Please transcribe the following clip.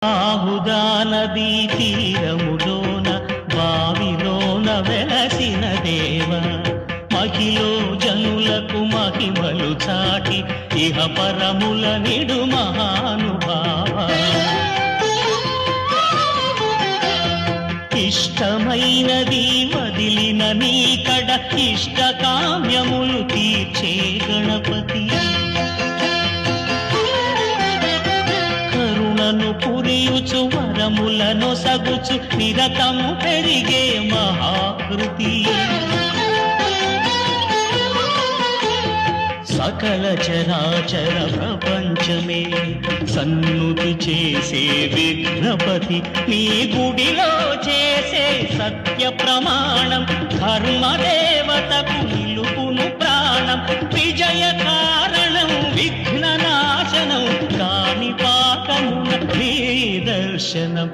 ఆహుదా నదీ తీరములోన బావిలోన వెలసిన దేవ మహిలో జనులకు మహిమలు చాటి ఇహ పరముల నిడు మహానుభావ ఇష్టమైనది వదిలిన నీకడ ఇష్ట కామ్యములు తీర్చే గణపతి పురియుచు వరములను సగుచు నిరతము పెరిగే మహాకృతి సకల చరాచర ప్రపంచమే సన్నుతి చేసే విఘ్నపతి నీ గుడిలో చేసే సత్య ప్రమాణం ధర్మదేవతకు నిలుపును ప్రాణం విజయ కారణం విఘ్న నాశనం కాని పాకమున దర్శనం